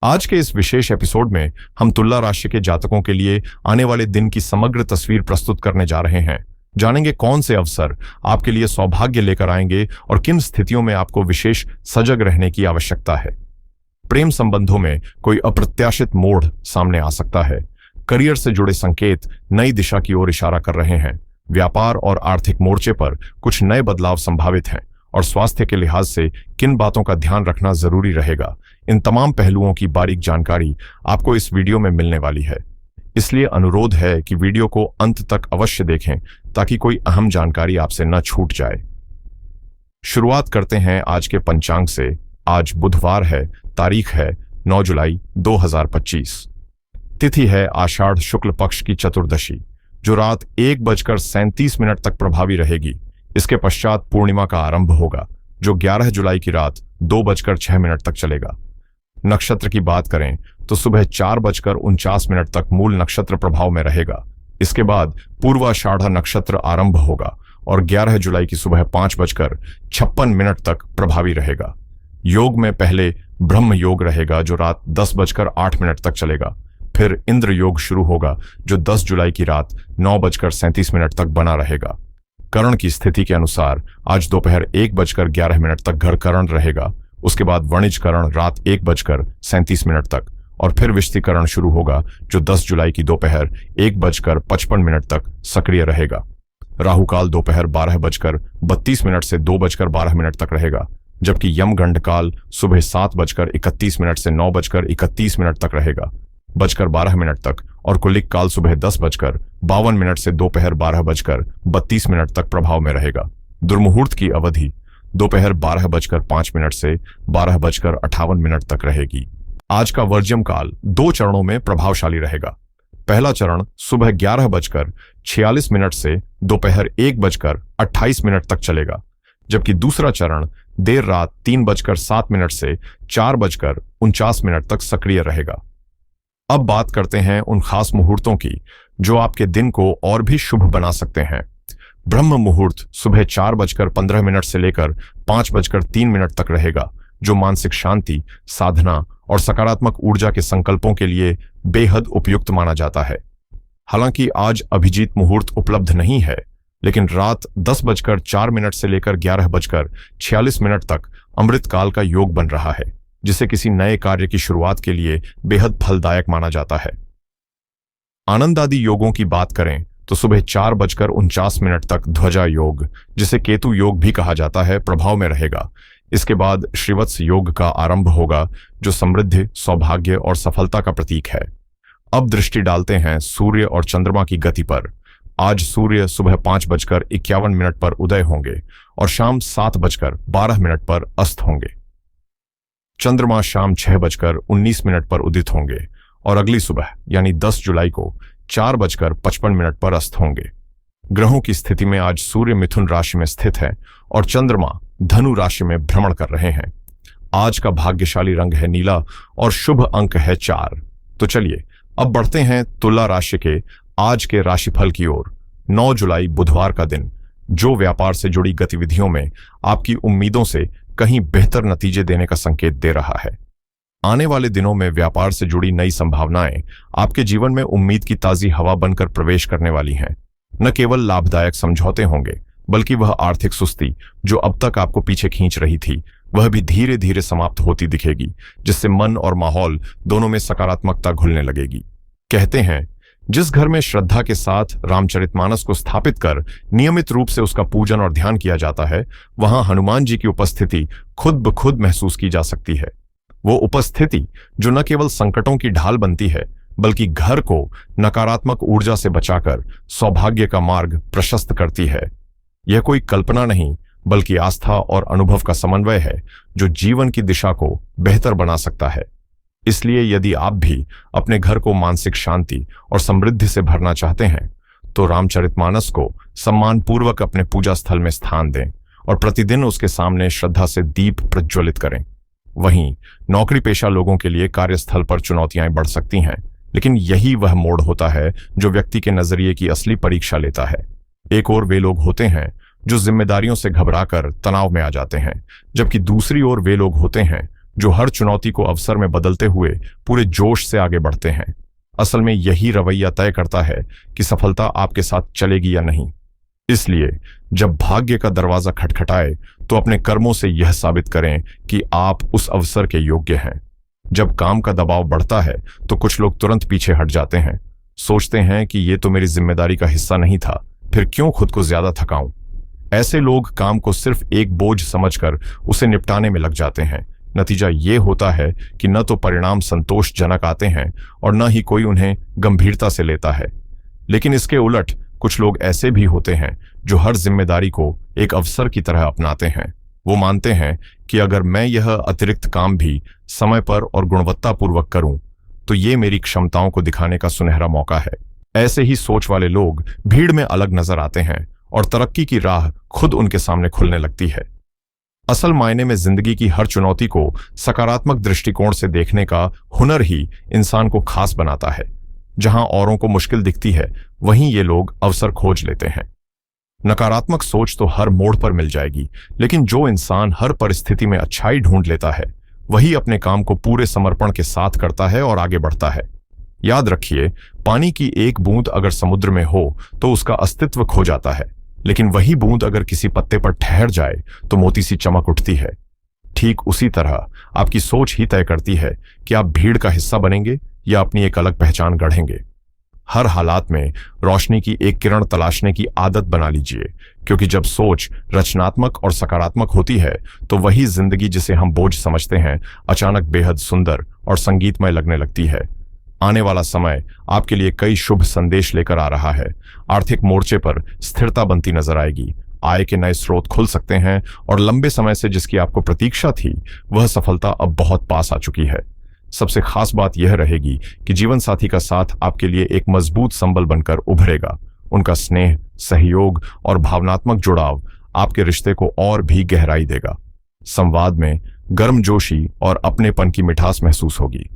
आज के इस विशेष एपिसोड में हम तुला राशि के जातकों के लिए आने वाले दिन की समग्र तस्वीर प्रस्तुत करने जा रहे हैं। जानेंगे कौन से अवसर आपके लिए सौभाग्य लेकर आएंगे और किन स्थितियों में आपको विशेष सजग रहने की आवश्यकता है। प्रेम संबंधों में कोई अप्रत्याशित मोड़ सामने आ सकता है। करियर से जुड़े संकेत नई दिशा की ओर इशारा कर रहे हैं। व्यापार और आर्थिक मोर्चे पर कुछ नए बदलाव संभावित हैं और स्वास्थ्य के लिहाज से किन बातों का ध्यान रखना जरूरी रहेगा। इन तमाम पहलुओं की बारीक जानकारी आपको इस वीडियो में मिलने वाली है, इसलिए अनुरोध है कि वीडियो को अंत तक अवश्य देखें ताकि कोई अहम जानकारी आपसे न छूट जाए। शुरुआत करते हैं आज के पंचांग से। आज बुधवार है, तारीख है 9 जुलाई 2025। तिथि है आषाढ़ शुक्ल पक्ष की चतुर्दशी, जो रात 1:37 तक प्रभावी रहेगी। इसके पश्चात पूर्णिमा का आरंभ होगा, जो 11 जुलाई की रात 2:06 तक चलेगा। नक्षत्र की बात करें तो सुबह 4:49 तक मूल नक्षत्र प्रभाव में रहेगा। इसके बाद पूर्वाषाढ़ नक्षत्र आरंभ होगा और 11 जुलाई की सुबह 5:56 तक प्रभावी रहेगा। योग में पहले ब्रह्म योग रहेगा, जो रात 10:08 तक चलेगा। फिर इंद्र योग शुरू होगा, जो 10 जुलाई की रात 9:37 तक बना रहेगा। करण की स्थिति के अनुसार आज दोपहर 1:11 तक घर करण रहेगा। उसके बाद वणिज करण रात 1:37 तक और फिर विष्टिकरण शुरू होगा, जो 10 जुलाई की दोपहर 1:55 तक सक्रिय रहेगा। राहुकाल दोपहर 12:32 से 2:12 तक रहेगा, जबकि यमगंड काल सुबह 7:31 से 9:31 तक रहेगा। 12:12 तक और कुलिक काल सुबह 10:52 से दोपहर 12:32 तक प्रभाव में रहेगा। दुर्मुहूर्त की अवधि दोपहर 12:05 से 12:58 तक रहेगी। आज का वर्ज्यम काल 2 चरणों में प्रभावशाली रहेगा। पहला चरण सुबह 11:46 से दोपहर 1:28 तक चलेगा, जबकि दूसरा चरण देर रात 3:07 से 4:49 तक सक्रिय रहेगा। अब बात करते हैं उन खास मुहूर्तों की जो आपके दिन को और भी शुभ बना सकते हैं। ब्रह्म मुहूर्त सुबह 4:15 से लेकर 5:03 तक रहेगा, जो मानसिक शांति, साधना और सकारात्मक ऊर्जा के संकल्पों के लिए बेहद उपयुक्त माना जाता है। हालांकि आज अभिजीत मुहूर्त उपलब्ध नहीं है, लेकिन रात 10:04 से लेकर 11:46 तक अमृत काल का योग बन रहा है, जिसे किसी नए कार्य की शुरुआत के लिए बेहद फलदायक माना जाता है। आनंदादि योगों की बात करें तो सुबह 4:49 तक ध्वजा योग, जिसे केतु योग भी कहा जाता है, प्रभाव में रहेगा। इसके बाद श्रीवत्स योग का आरंभ होगा, जो समृद्धि, सौभाग्य और सफलता का प्रतीक है। अब दृष्टि डालते हैं सूर्य और चंद्रमा की गति पर। आज सूर्य सुबह 5:51 पर उदय होंगे और शाम 7:12 पर अस्त होंगे। चंद्रमा शाम 6:19 पर उदित होंगे और अगली सुबह यानी 10 जुलाई को 4:55 पर अस्त होंगे। ग्रहों की स्थिति में आज सूर्य मिथुन राशि में स्थित है और चंद्रमा धनु राशि में भ्रमण कर रहे हैं। आज का भाग्यशाली रंग है नीला और शुभ अंक है 4। तो चलिए अब बढ़ते हैं तुला राशि के आज के राशिफल की ओर। 9 जुलाई बुधवार का दिन, जो व्यापार से जुड़ी गतिविधियों में आपकी उम्मीदों से कहीं बेहतर नतीजे देने का संकेत दे रहा है। आने वाले दिनों में व्यापार से जुड़ी नई संभावनाएं आपके जीवन में उम्मीद की ताजी हवा बनकर प्रवेश करने वाली हैं। न केवल लाभदायक समझौते होंगे, बल्कि वह आर्थिक सुस्ती जो अब तक आपको पीछे खींच रही थी, वह भी धीरे धीरे समाप्त होती दिखेगी, जिससे मन और माहौल दोनों में सकारात्मकता घुलने लगेगी। कहते हैं, जिस घर में श्रद्धा के साथ रामचरितमानस को स्थापित कर नियमित रूप से उसका पूजन और ध्यान किया जाता है, वहां हनुमान जी की उपस्थिति खुद ब खुद महसूस की जा सकती है। वो उपस्थिति जो न केवल संकटों की ढाल बनती है, बल्कि घर को नकारात्मक ऊर्जा से बचाकर सौभाग्य का मार्ग प्रशस्त करती है। यह कोई कल्पना नहीं, बल्कि आस्था और अनुभव का समन्वय है, जो जीवन की दिशा को बेहतर बना सकता है। इसलिए यदि आप भी अपने घर को मानसिक शांति और समृद्धि से भरना चाहते हैं, तो रामचरितमानस को सम्मानपूर्वक अपने पूजा स्थल में स्थान दें और प्रतिदिन उसके सामने श्रद्धा से दीप प्रज्वलित करें। वहीं नौकरी पेशा लोगों के लिए कार्यस्थल पर चुनौतियां बढ़ सकती हैं, लेकिन यही वह मोड़ होता है जो व्यक्ति के नजरिए की असली परीक्षा लेता है। एक और वे लोग होते हैं जो जिम्मेदारियों से घबराकर तनाव में आ जाते हैं, जबकि दूसरी ओर वे लोग होते हैं जो हर चुनौती को अवसर में बदलते हुए पूरे जोश से आगे बढ़ते हैं। असल में यही रवैया तय करता है कि सफलता आपके साथ चलेगी या नहीं। इसलिए जब भाग्य का दरवाजा खटखटाए तो अपने कर्मों से यह साबित करें कि आप उस अवसर के योग्य हैं। जब काम का दबाव बढ़ता है तो कुछ लोग तुरंत पीछे हट जाते हैं, सोचते हैं कि ये तो मेरी जिम्मेदारी का हिस्सा नहीं था, फिर क्यों खुद को ज्यादा थकाऊं। ऐसे लोग काम को सिर्फ एक बोझ समझकर उसे निपटाने में लग जाते हैं। नतीजा ये होता है कि न तो परिणाम संतोषजनक आते हैं और न ही कोई उन्हें गंभीरता से लेता है। लेकिन इसके उलट कुछ लोग ऐसे भी होते हैं जो हर जिम्मेदारी को एक अवसर की तरह अपनाते हैं। वो मानते हैं कि अगर मैं यह अतिरिक्त काम भी समय पर और गुणवत्तापूर्वक करूं तो ये मेरी क्षमताओं को दिखाने का सुनहरा मौका है। ऐसे ही सोच वाले लोग भीड़ में अलग नजर आते हैं और तरक्की की राह खुद उनके सामने खुलने लगती है। असल मायने में जिंदगी की हर चुनौती को सकारात्मक दृष्टिकोण से देखने का हुनर ही इंसान को खास बनाता है। जहां औरों को मुश्किल दिखती है, वहीं ये लोग अवसर खोज लेते हैं। नकारात्मक सोच तो हर मोड़ पर मिल जाएगी, लेकिन जो इंसान हर परिस्थिति में अच्छाई ढूंढ लेता है, वही अपने काम को पूरे समर्पण के साथ करता है और आगे बढ़ता है। याद रखिए, पानी की एक बूंद अगर समुद्र में हो तो उसका अस्तित्व खो जाता है, लेकिन वही बूंद अगर किसी पत्ते पर ठहर जाए तो मोती सी चमक उठती है। ठीक उसी तरह आपकी सोच ही तय करती है कि आप भीड़ का हिस्सा बनेंगे या अपनी एक अलग पहचान गढ़ेंगे। हर हालात में रोशनी की एक किरण तलाशने की आदत बना लीजिए, क्योंकि जब सोच रचनात्मक और सकारात्मक होती है तो वही जिंदगी जिसे हम बोझ समझते हैं अचानक बेहद सुंदर और संगीतमय लगने लगती है। आने वाला समय आपके लिए कई शुभ संदेश लेकर आ रहा है। आर्थिक मोर्चे पर स्थिरता बनती नजर आएगी, आय के नए स्रोत खुल सकते हैं और लंबे समय से जिसकी आपको प्रतीक्षा थी वह सफलता अब बहुत पास आ चुकी है। सबसे खास बात यह रहेगी कि जीवन साथी का साथ आपके लिए एक मजबूत संबल बनकर उभरेगा। उनका स्नेह, सहयोग और भावनात्मक जुड़ाव आपके रिश्ते को और भी गहराई देगा। संवाद में गर्मजोशी और अपनेपन की मिठास महसूस होगी।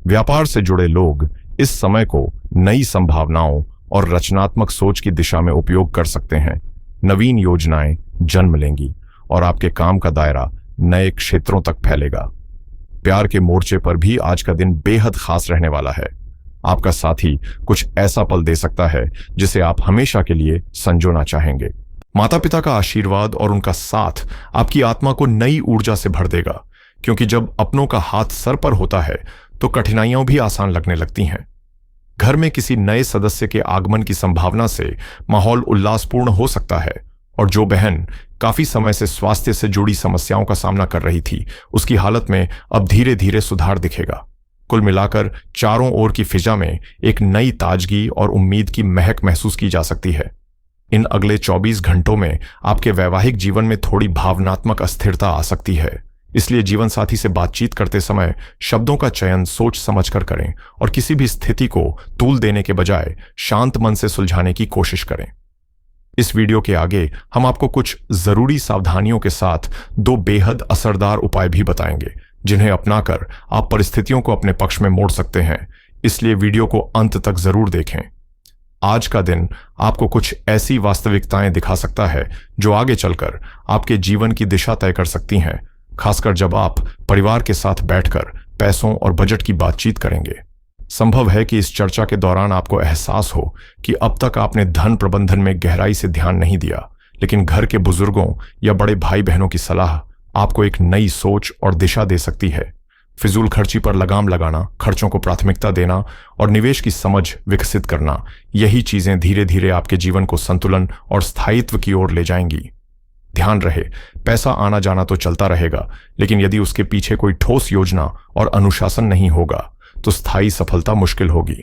व्यापार से जुड़े लोग इस समय को नई संभावनाओं और रचनात्मक सोच की दिशा में उपयोग कर सकते हैं। नवीन योजनाएं जन्म लेंगी और आपके काम का दायरा नए क्षेत्रों तक फैलेगा। प्यार के मोर्चे पर भी आज का दिन बेहद खास रहने वाला है। आपका साथी कुछ ऐसा पल दे सकता है जिसे आप हमेशा के लिए संजोना चाहेंगे। माता पिता का आशीर्वाद और उनका साथ आपकी आत्मा को नई ऊर्जा से भर देगा, क्योंकि जब अपनों का हाथ सर पर होता है तो कठिनाइयां भी आसान लगने लगती हैं। घर में किसी नए सदस्य के आगमन की संभावना से माहौल उल्लासपूर्ण हो सकता है और जो बहन काफी समय से स्वास्थ्य से जुड़ी समस्याओं का सामना कर रही थी, उसकी हालत में अब धीरे धीरे सुधार दिखेगा। कुल मिलाकर चारों ओर की फिजा में एक नई ताजगी और उम्मीद की महक महसूस की जा सकती है। इन अगले 24 घंटों में आपके वैवाहिक जीवन में थोड़ी भावनात्मक अस्थिरता आ सकती है, इसलिए जीवन साथी से बातचीत करते समय शब्दों का चयन सोच समझकर करें और किसी भी स्थिति को तूल देने के बजाय शांत मन से सुलझाने की कोशिश करें। इस वीडियो के आगे हम आपको कुछ जरूरी सावधानियों के साथ 2 बेहद असरदार उपाय भी बताएंगे, जिन्हें अपनाकर आप परिस्थितियों को अपने पक्ष में मोड़ सकते हैं। इसलिए वीडियो को अंत तक जरूर देखें। आज का दिन आपको कुछ ऐसी वास्तविकताएं दिखा सकता है जो आगे चलकर आपके जीवन की दिशा तय कर सकती हैं, खासकर जब आप परिवार के साथ बैठकर पैसों और बजट की बातचीत करेंगे। संभव है कि इस चर्चा के दौरान आपको एहसास हो कि अब तक आपने धन प्रबंधन में गहराई से ध्यान नहीं दिया, लेकिन घर के बुजुर्गों या बड़े भाई बहनों की सलाह आपको एक नई सोच और दिशा दे सकती है। फिजूल खर्ची पर लगाम लगाना, खर्चों को प्राथमिकता देना और निवेश की समझ विकसित करना, यही चीजें धीरे धीरे आपके जीवन को संतुलन और स्थायित्व की ओर ले जाएंगी। ध्यान रहे, पैसा आना जाना तो चलता रहेगा, लेकिन यदि उसके पीछे कोई ठोस योजना और अनुशासन नहीं होगा तो स्थायी सफलता मुश्किल होगी।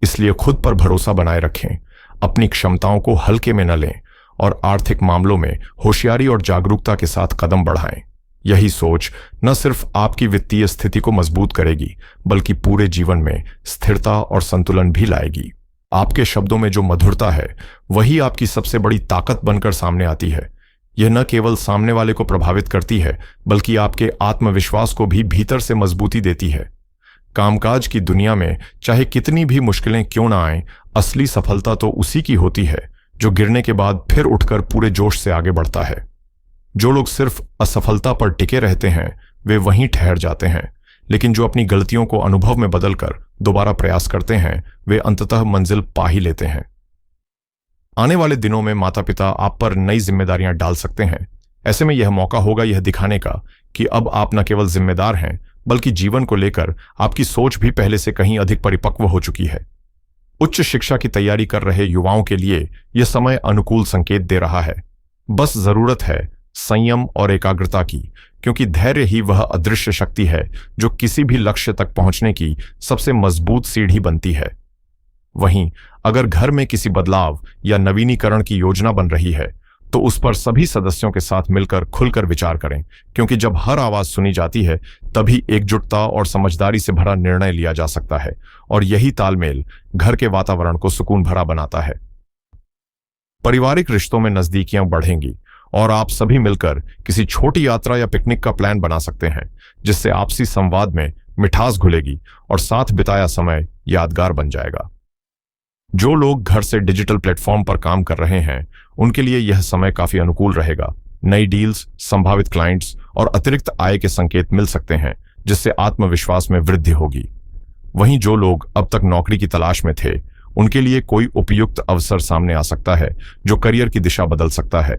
इसलिए खुद पर भरोसा बनाए रखें, अपनी क्षमताओं को हल्के में न लें और आर्थिक मामलों में होशियारी और जागरूकता के साथ कदम बढ़ाएं। यही सोच न सिर्फ आपकी वित्तीय स्थिति को मजबूत करेगी, बल्कि पूरे जीवन में स्थिरता और संतुलन भी लाएगी। आपके शब्दों में जो मधुरता है, वही आपकी सबसे बड़ी ताकत बनकर सामने आती है। यह न केवल सामने वाले को प्रभावित करती है, बल्कि आपके आत्मविश्वास को भी भीतर से मजबूती देती है। कामकाज की दुनिया में चाहे कितनी भी मुश्किलें क्यों ना आएं, असली सफलता तो उसी की होती है जो गिरने के बाद फिर उठकर पूरे जोश से आगे बढ़ता है। जो लोग सिर्फ असफलता पर टिके रहते हैं, वे वहीं ठहर जाते हैं, लेकिन जो अपनी गलतियों को अनुभव में बदलकर दोबारा प्रयास करते हैं वे अंततः मंजिल पा ही लेते हैं। आने वाले दिनों में माता पिता आप पर नई जिम्मेदारियां डाल सकते हैं। ऐसे में यह मौका होगा यह दिखाने का कि अब आप न केवल जिम्मेदार हैं बल्कि जीवन को लेकर आपकी सोच भी पहले से कहीं अधिक परिपक्व हो चुकी है। उच्च शिक्षा की तैयारी कर रहे युवाओं के लिए यह समय अनुकूल संकेत दे रहा है। बस जरूरत है संयम और एकाग्रता की, क्योंकि धैर्य ही वह अदृश्य शक्ति है जो किसी भी लक्ष्य तक पहुंचने की सबसे मजबूत सीढ़ी बनती है। वहीं अगर घर में किसी बदलाव या नवीनीकरण की योजना बन रही है तो उस पर सभी सदस्यों के साथ मिलकर खुलकर विचार करें, क्योंकि जब हर आवाज सुनी जाती है तभी एकजुटता और समझदारी से भरा निर्णय लिया जा सकता है, और यही तालमेल घर के वातावरण को सुकून भरा बनाता है। पारिवारिक रिश्तों में नजदीकियां बढ़ेंगी और आप सभी मिलकर किसी छोटी यात्रा या पिकनिक का प्लान बना सकते हैं, जिससे आपसी संवाद में मिठास घुलेगी और साथ बिताया समय यादगार बन जाएगा। जो लोग घर से डिजिटल प्लेटफॉर्म पर काम कर रहे हैं उनके लिए यह समय काफी अनुकूल रहेगा। नई डील्स, संभावित क्लाइंट्स और अतिरिक्त आय के संकेत मिल सकते हैं, जिससे आत्मविश्वास में वृद्धि होगी। वहीं जो लोग अब तक नौकरी की तलाश में थे उनके लिए कोई उपयुक्त अवसर सामने आ सकता है जो करियर की दिशा बदल सकता है।